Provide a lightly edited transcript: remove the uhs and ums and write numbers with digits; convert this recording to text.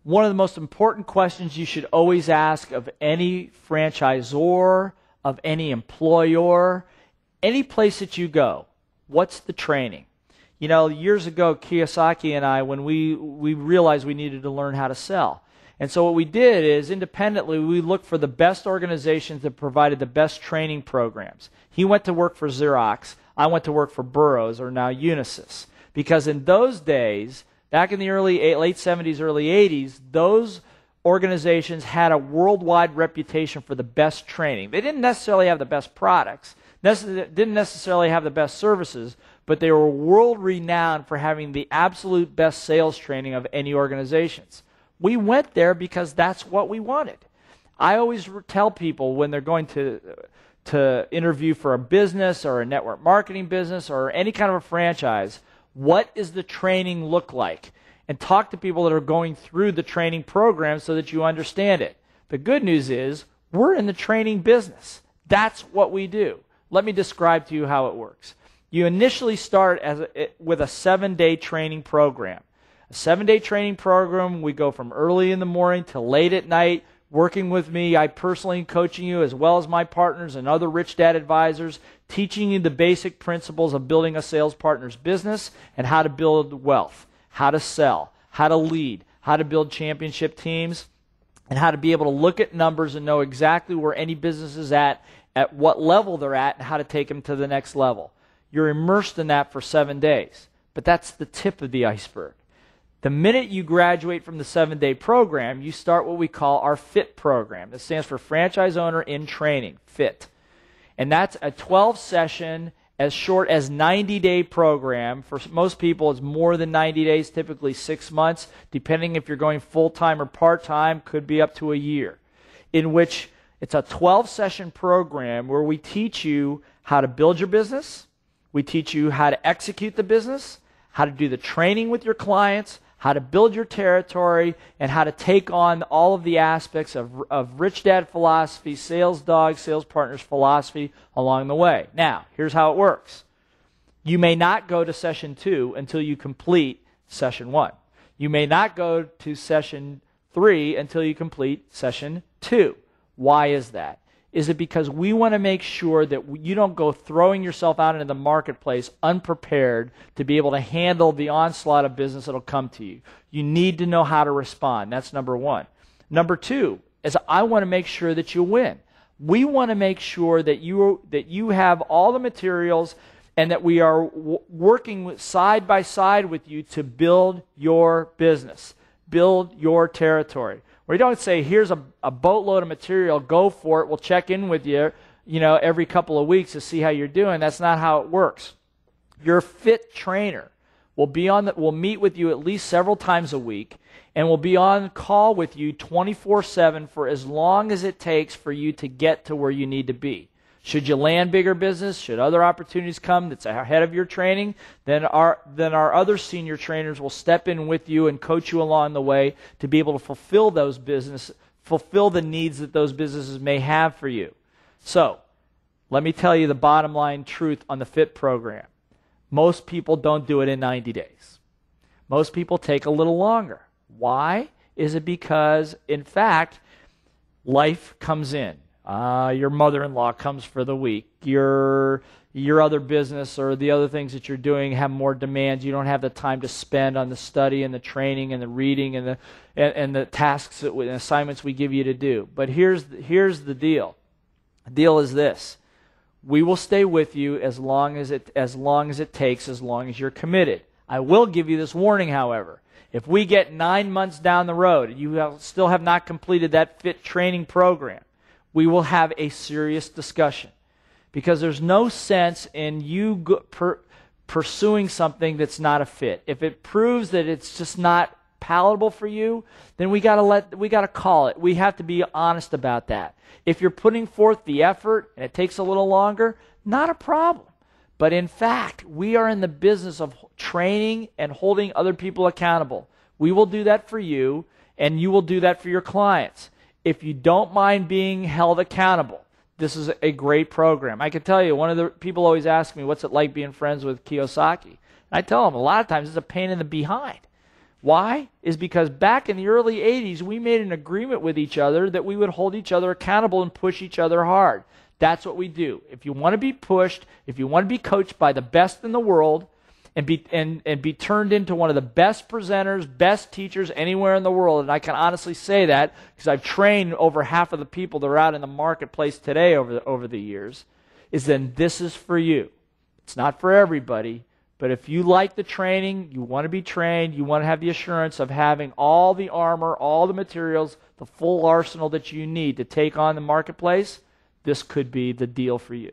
One of the most important questions you should always ask of any franchisor, of any employer, any place that you go, what's the training? You know, years ago, Kiyosaki and I, when we realized we needed to learn how to sell. And so what we did is, independently, we looked for the best organizations that provided the best training programs. He went to work for Xerox. I went to work for Burroughs, or now Unisys. Because in those days, back in the late 70s, early 80s, those organizations had a worldwide reputation for the best training. They didn't necessarily have the best products, didn't necessarily have the best services, but they were world-renowned for having the absolute best sales training of any organizations. We went there because that's what we wanted. I always tell people when they're going to interview for a business or a network marketing business or any kind of a franchise, what does the training look like? And talk to people that are going through the training program so that you understand it. The good news is we're in the training business. That's what we do. Let me describe to you how it works. You initially start with a 7-day training program. A 7-day training program, we go from early in the morning to late at night, working with me, I personally coaching you as well as my partners and other Rich Dad advisors, teaching you the basic principles of building a sales partner's business and how to build wealth, how to sell, how to lead, how to build championship teams, and how to be able to look at numbers and know exactly where any business is at what level they're at, and how to take them to the next level. You're immersed in that for 7 days, but that's the tip of the iceberg. The minute you graduate from the 7-day program, you start what we call our FIT program. That stands for Franchise Owner in Training, FIT. And that's a 12-session, as short as 90-day program. For most people, it's more than 90 days, typically 6 months, depending if you're going full-time or part-time, could be up to a year, in which it's a 12-session program where we teach you how to build your business, we teach you how to execute the business, how to do the training with your clients, how to build your territory, and how to take on all of the aspects of Rich Dad philosophy, Sales Dog, Sales Partners philosophy along the way. Now, here's how it works. You may not go to session 2 until you complete session 1. You may not go to session 3 until you complete session 2. Why is that? Is it because we want to make sure that you don't go throwing yourself out into the marketplace unprepared to be able to handle the onslaught of business that will come to you? You need to know how to respond. That's number one. Number two is I want to make sure that you win. We want to make sure that you have all the materials and that we are working side by side with you to build your business, build your territory. We don't say, here's a boatload of material, go for it, we'll check in with you, every couple of weeks to see how you're doing. That's not how it works. Your FIT trainer will meet with you at least several times a week, and will be on call with you 24/7 for as long as it takes for you to get to where you need to be. Should you land bigger business, should other opportunities come that's ahead of your training, then our other senior trainers will step in with you and coach you along the way to be able to fulfill the needs that those businesses may have for you. So, let me tell you the bottom line truth on the FIT program. Most people don't do it in 90 days. Most people take a little longer. Why? Is it because, in fact, life comes in? Your mother-in-law comes for the week. Your other business or the other things that you're doing have more demands. You don't have the time to spend on the study and the training and the reading and the tasks and assignments we give you to do. But here's the deal. The deal is this: we will stay with you as long as it takes, as long as you're committed. I will give you this warning, however. If we get 9 months down the road and you still have not completed that FIT training program, we will have a serious discussion, because there's no sense in you pursuing something that's not a fit. If it proves that it's just not palatable for you, then we got to call it. We have to be honest about that. If you're putting forth the effort and it takes a little longer, not a problem. But in fact, we are in the business of training and holding other people accountable. We will do that for you, and you will do that for your clients. If you don't mind being held accountable, this is a great program. I can tell you, one of the people always ask me, what's it like being friends with Kiyosaki? And I tell them, a lot of times it's a pain in the behind. Why? Is because back in the early 80s, we made an agreement with each other that we would hold each other accountable and push each other hard. That's what we do. If you want to be pushed, if you want to be coached by the best in the world, and be turned into one of the best presenters, best teachers anywhere in the world, and I can honestly say that because I've trained over half of the people that are out in the marketplace today over the years, is then this is for you. It's not for everybody, but if you like the training, you want to be trained, you want to have the assurance of having all the armor, all the materials, the full arsenal that you need to take on the marketplace, this could be the deal for you.